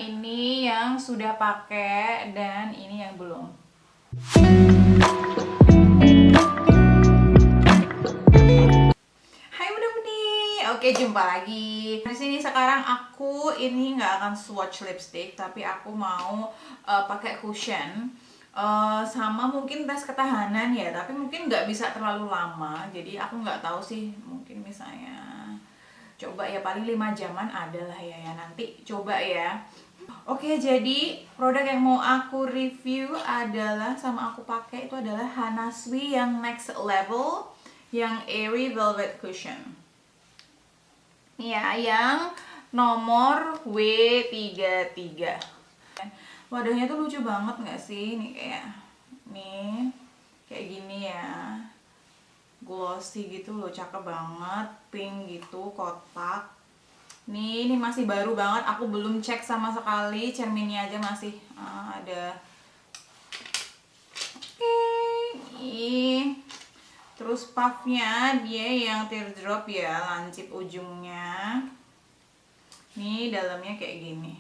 Ini yang sudah pakai dan ini yang belum. Hai Bunda-Budi, oke jumpa lagi. Di sini sekarang aku ini nggak akan swatch lipstick, tapi aku mau pakai cushion. Sama mungkin tes ketahanan ya, tapi mungkin nggak bisa terlalu lama. Jadi aku nggak tahu sih, mungkin misalnya coba ya paling 5 jaman adalah ya nanti coba ya. Oke, jadi produk yang mau aku review adalah sama aku pakai itu adalah Hana Sui yang next level yang airy velvet cushion. Ya, yang nomor W33. Wadahnya tuh lucu banget nggak sih? Nih kayak gini ya. Glossy gitu loh, cakep banget, pink gitu, kotak. Ini masih baru banget, aku belum cek sama sekali, cerminnya aja masih ada. Oke, ini. Terus puffnya dia yang teardrop ya, lancip ujungnya. Nih dalamnya kayak gini.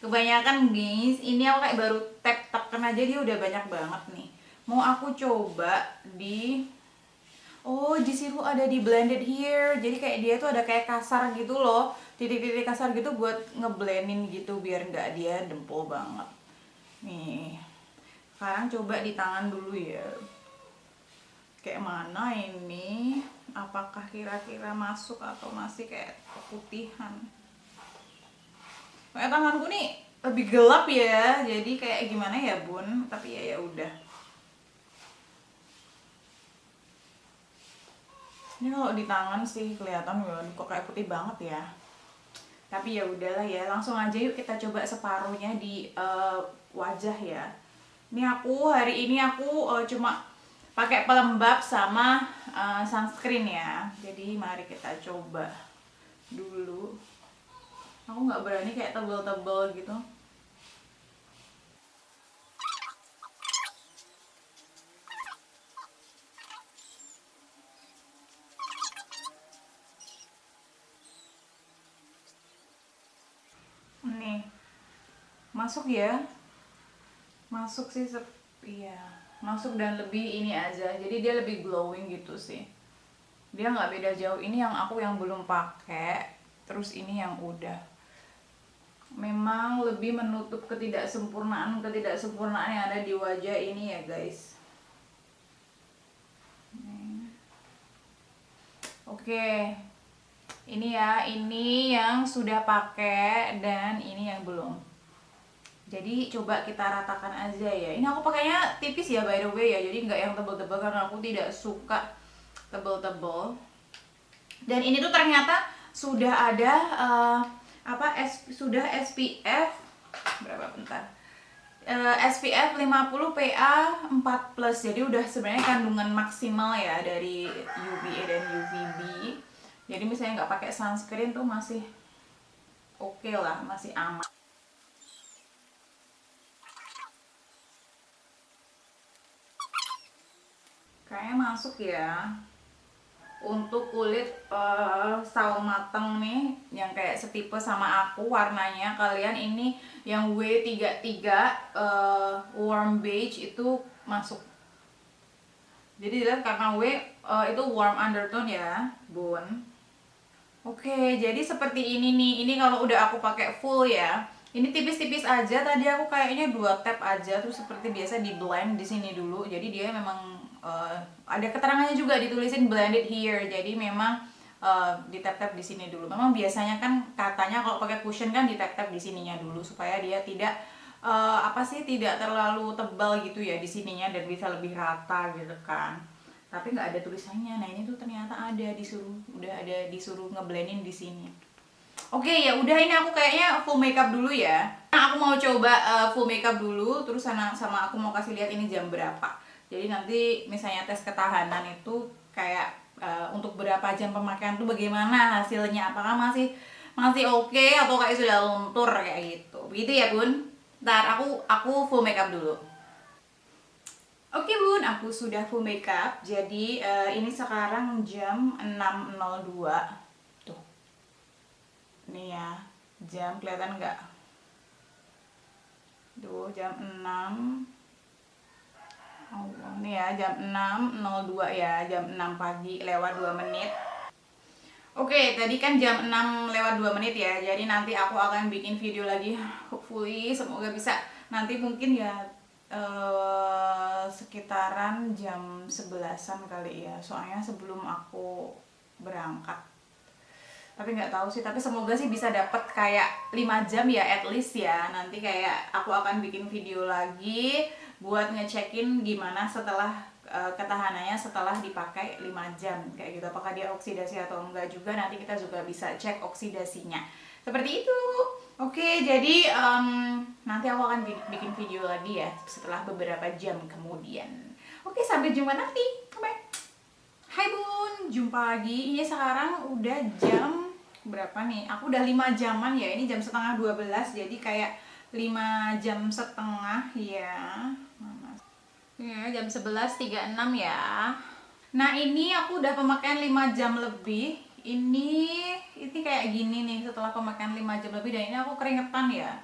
Kebanyakan guys, ini aku kayak baru tekan aja dia udah banyak banget nih. Mau aku coba di di situ ada di blended here. Jadi kayak dia tuh ada kayak kasar gitu loh. Titik-titik kasar gitu buat ngeblendin gitu biar nggak dia dempul banget. Nih. Sekarang coba di tangan dulu ya. Kayak mana ini? Apakah kira-kira masuk atau masih kayak keputihan? Kayak tanganku nih lebih gelap ya. Jadi kayak gimana ya, Bun? Tapi ya udah. Ini kalau di tangan sih kelihatan kok kayak putih banget ya. Tapi ya udahlah ya, langsung aja yuk kita coba separuhnya di wajah ya. Ini hari ini aku cuma pakai pelembab sama sunscreen ya. Jadi mari kita coba dulu. Aku nggak berani kayak tebel-tebel gitu. Nih, masuk ya. Masuk sih, iya. Masuk dan lebih ini aja. Jadi dia lebih glowing gitu sih. Dia nggak beda jauh. Ini yang aku yang belum pakai. Terus ini yang udah. Memang lebih menutup ketidaksempurnaan yang ada di wajah ini ya guys. Oke, ini ya, ini yang sudah pakai dan ini yang belum. Jadi coba kita ratakan aja ya. Ini aku pakainya tipis ya by the way ya, jadi nggak yang tebel-tebel karena aku tidak suka tebel-tebel. Dan ini tuh ternyata sudah ada sudah SPF berapa bentar? SPF 50 PA 4+. Jadi udah sebenarnya kandungan maksimal ya dari UVA dan UVB. Jadi misalnya nggak pakai sunscreen tuh masih oke lah, masih aman. Kayaknya masuk ya. Untuk kulit sawo mateng nih yang kayak setipe sama aku warnanya, kalian ini yang W33 warm beige itu masuk. Jadi dilihat karena itu warm undertone ya, Bun. Oke, jadi seperti ini nih. Ini kalau udah aku pakai full ya. Ini tipis-tipis aja. Tadi aku kayaknya 2 tap aja, terus seperti biasa di blend di sini dulu. Jadi dia memang ada keterangannya juga ditulisin blended here. Jadi memang di tap-tap di sini dulu. Memang biasanya kan katanya kalau pakai cushion kan di tap-tap di sininya dulu supaya dia tidak tidak terlalu tebal gitu ya di sininya dan bisa lebih rata gitu kan. Tapi nggak ada tulisannya. Nah ini tuh ternyata udah ada disuruh ngeblendin di sini. Oke ya udah, ini aku kayaknya full makeup dulu ya. Nah, aku mau coba full makeup dulu, terus sama aku mau kasih lihat ini jam berapa. Jadi nanti misalnya tes ketahanan itu kayak untuk berapa jam pemakaian tuh bagaimana hasilnya, apakah masih oke atau kayak sudah luntur kayak gitu. Begitu ya Bun. Ntar aku full makeup dulu. Oke Bun, aku sudah full makeup. Jadi ini sekarang jam 6.02. Tuh. nih ya, jam kelihatan nggak? Tuh jam 6. Oh, nih ya jam 6.02 ya, jam 6 pagi lewat 2 menit. Oke, tadi kan jam 6 lewat 2 menit ya. Jadi nanti aku akan bikin video lagi. Hopefully semoga bisa. Nanti mungkin ya sekitaran jam 11-an kali ya. Soalnya sebelum aku berangkat. Tapi nggak tahu sih, tapi semoga sih bisa dapat kayak 5 jam ya at least ya. Nanti kayak aku akan bikin video lagi buat ngecekin gimana setelah ketahanannya setelah dipakai 5 jam kayak gitu, apakah dia oksidasi atau enggak juga, nanti kita juga bisa cek oksidasinya seperti itu. Oke, jadi nanti aku akan bikin video lagi ya setelah beberapa jam kemudian. Oke, sampai jumpa nanti. Bye. Hai Bun, jumpa lagi. Ini sekarang udah jam berapa nih? Aku udah 5 jaman ya. Ini jam setengah 12, jadi kayak 5 jam setengah ya. Ya, jam 11.36 ya. Nah, ini aku udah pemakaian 5 jam lebih. Ini kayak gini nih setelah pemakaian 5 jam lebih, dan ini aku keringetan ya.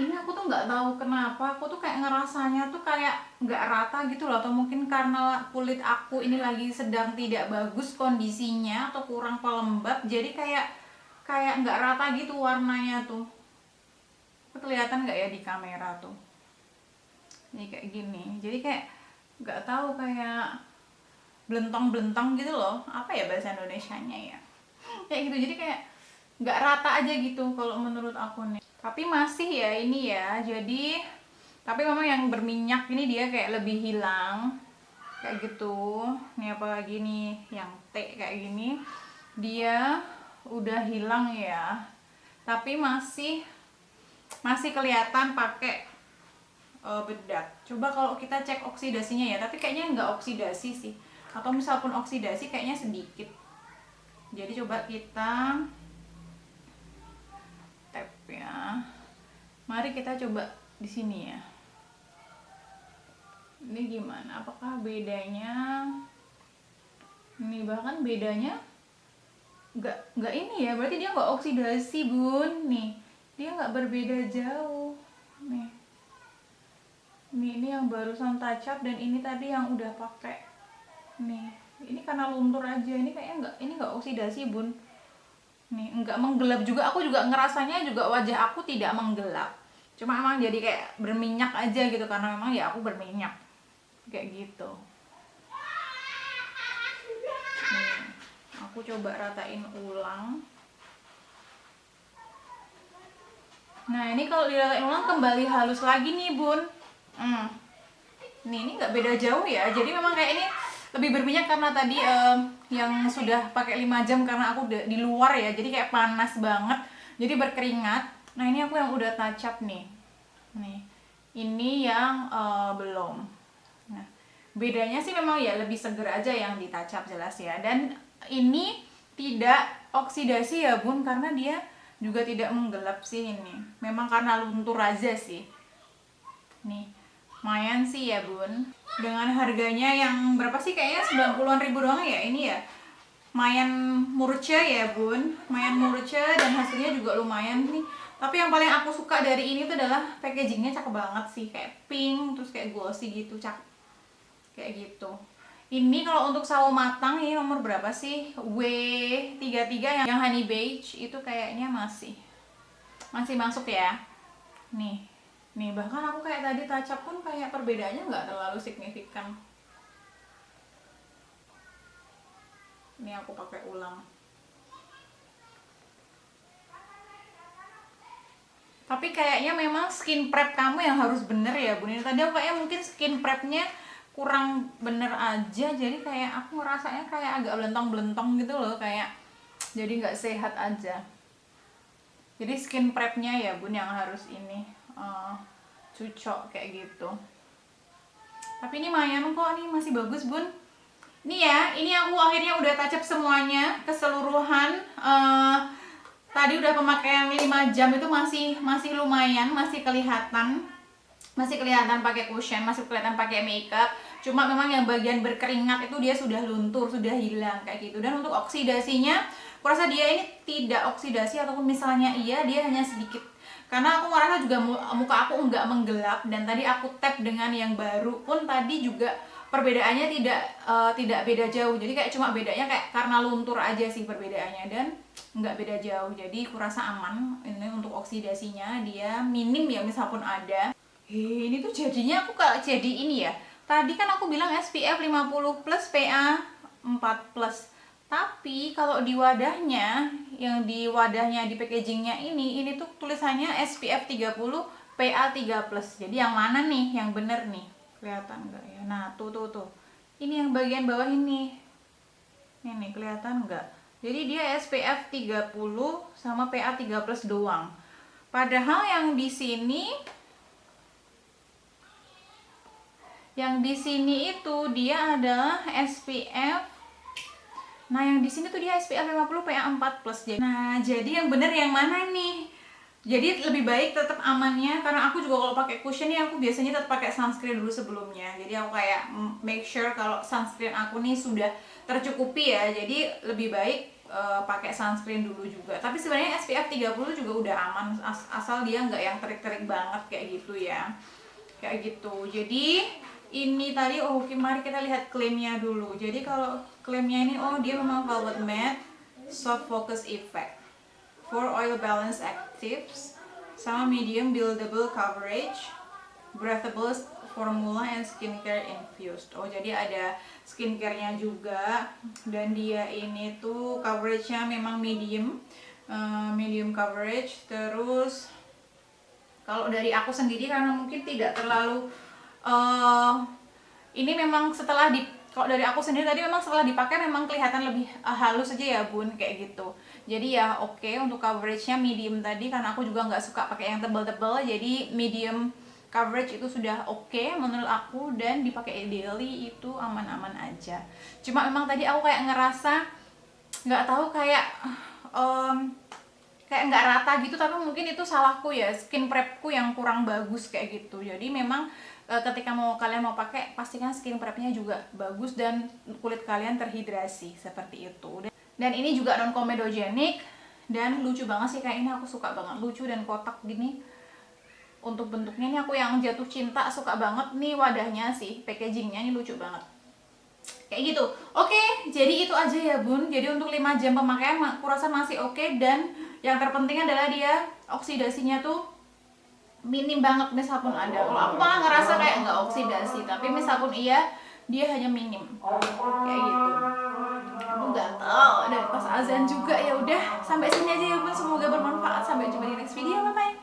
Ini aku tuh nggak tahu kenapa, aku tuh kayak ngerasanya tuh kayak nggak rata gitu loh, atau mungkin karena kulit aku ini lagi sedang tidak bagus kondisinya atau kurang pelembab, jadi kayak nggak rata gitu warnanya tuh. Kelihatan nggak ya di kamera tuh? Ini kayak gini, jadi kayak nggak tahu, kayak belentong-belentong gitu loh, apa ya bahasa Indonesianya ya, kayak gitu. Jadi kayak nggak rata aja gitu kalau menurut aku nih. Tapi masih ya ini ya, jadi tapi memang yang berminyak ini dia kayak lebih hilang kayak gitu. Nih apalagi nih yang T kayak gini, dia udah hilang ya, tapi masih kelihatan pakai bedak. Coba kalau kita cek oksidasinya ya, tapi kayaknya nggak oksidasi sih, atau misalpun oksidasi kayaknya sedikit. Jadi coba kita tap ya. Mari kita coba di sini ya. Ini gimana? Apakah bedanya? Ini bahkan bedanya nggak ini ya, berarti dia nggak oksidasi Bun. Nih, dia nggak berbeda jauh. Nih. Ini yang barusan touch up, dan ini tadi yang udah pakai. Nih, ini karena luntur aja. Ini kayaknya nggak oksidasi Bun. Nih, nggak menggelap juga. Aku juga ngerasanya juga wajah aku tidak menggelap. Cuma emang jadi kayak berminyak aja gitu, karena memang ya aku berminyak. Kayak gitu. Nih, aku coba ratain ulang. Nah, ini kalau diratain ulang kembali halus lagi nih Bun. Nih, ini nggak beda jauh ya. Jadi memang kayak ini lebih berminyak karena tadi yang sudah pakai 5 jam, karena aku di luar ya. Jadi kayak panas banget. Jadi berkeringat. Nah, ini aku yang udah touch up nih. Nih. Ini yang belum. Nah, bedanya sih memang ya lebih seger aja yang di touch up jelas ya. Dan ini tidak oksidasi ya Bun, karena dia juga tidak menggelap sih ini. Memang karena luntur aja sih. Nih. Lumayan sih ya Bun, dengan harganya yang berapa sih, kayaknya 90-an ribu doang ya ini ya. Lumayan murce ya Bun, lumayan murce, dan hasilnya juga lumayan nih. Tapi yang paling aku suka dari ini tuh adalah packagingnya cakep banget sih, kayak pink terus kayak glossy gitu, cakep kayak gitu. Ini kalau untuk sawo matang ini nomor berapa sih, W33 yang honey beige itu kayaknya masih masuk ya. Nih bahkan aku kayak tadi touch up pun kayak perbedaannya nggak terlalu signifikan. Ini aku pakai ulang. Tapi kayaknya memang skin prep kamu yang harus bener ya Bun. Ini tadi aku kayaknya mungkin skin prepnya kurang bener aja, jadi kayak aku ngerasanya kayak agak belentong-belentong gitu loh, kayak jadi nggak sehat aja. Jadi skin prepnya ya Bun yang harus ini cucok kayak gitu. Tapi ini lumayan kok, nih masih bagus Bun. Ini ya, ini aku akhirnya udah touch up semuanya keseluruhan. Tadi udah pemakaian 5 jam itu masih lumayan, masih kelihatan pakai cushion, masih kelihatan pakai makeup. cuma memang yang bagian berkeringat itu dia sudah luntur, sudah hilang kayak gitu. Dan untuk oksidasinya, aku rasa dia ini tidak oksidasi, ataupun misalnya iya, dia hanya sedikit. Karena aku merasa juga muka aku nggak menggelap, dan tadi aku tap dengan yang baru pun tadi juga perbedaannya tidak beda jauh. Jadi kayak cuma bedanya kayak karena luntur aja sih perbedaannya, dan nggak beda jauh. Jadi aku rasa aman. Ini untuk oksidasinya dia minim ya, misalnya pun ada. Ini tuh jadinya aku kayak jadi ini ya. Tadi kan aku bilang SPF 50 plus PA 4 plus. Tapi kalau di wadahnya, yang di wadahnya di packagingnya ini tuh tulisannya SPF 30 PA 3 plus. Jadi yang mana nih yang bener nih? Kelihatan nggak ya? Nah tuh. Ini yang bagian bawah ini. Ini kelihatan nggak? Jadi dia SPF 30 sama PA 3 plus doang. Padahal yang di sini itu dia adalah SPF. Nah, yang di sini tuh dia SPF 50 PA 4 plus. Jadi yang bener yang mana nih? Jadi lebih baik tetap amannya, karena aku juga kalau pakai cushion nih aku biasanya tetap pakai sunscreen dulu sebelumnya. Jadi aku kayak make sure kalau sunscreen aku nih sudah tercukupi ya. Jadi lebih baik pakai sunscreen dulu juga. Tapi sebenarnya SPF 30 juga udah aman, asal dia nggak yang terik-terik banget kayak gitu ya. Kayak gitu. Jadi ini tadi oke, mari kita lihat klaimnya dulu. Jadi kalau klaimnya ini dia memang velvet matte, soft focus effect, for oil balance actives, sama medium buildable coverage, breathable formula, and skincare infused. Jadi ada skincare-nya juga, dan dia ini tuh coverage-nya memang medium coverage. Terus kalau dari aku sendiri, karena mungkin tidak terlalu ini memang kalau dari aku sendiri tadi memang setelah dipakai memang kelihatan lebih halus aja ya bun, kayak gitu. Jadi ya oke, untuk coveragenya medium tadi, karena aku juga nggak suka pakai yang tebal-tebal, jadi medium coverage itu sudah oke menurut aku, dan dipakai daily itu aman-aman aja. Cuma memang tadi aku kayak ngerasa nggak tahu kayak nggak rata gitu, tapi mungkin itu salahku ya, skin prepku yang kurang bagus kayak gitu. Jadi memang ketika kalian mau pakai, pastikan skin prepnya juga bagus dan kulit kalian terhidrasi seperti itu. Dan ini juga non comedogenic dan lucu banget sih, kayak ini aku suka banget, lucu dan kotak gini. Untuk bentuknya ini aku yang jatuh cinta, suka banget nih wadahnya sih, packagingnya ini lucu banget. Kayak gitu. Oke, jadi itu aja ya bun. Jadi untuk 5 jam pemakaian aku rasa masih oke, dan yang terpenting adalah dia oksidasinya tuh minim banget. Misalpun ada, kalau aku malah ngerasa kayak nggak oksidasi, tapi misalpun iya, dia hanya minim kayak gitu. Aku nggak tahu, dan pas azan juga. Ya udah, sampai sini aja ya bun, semoga bermanfaat. Sampai jumpa di next video, bye bye.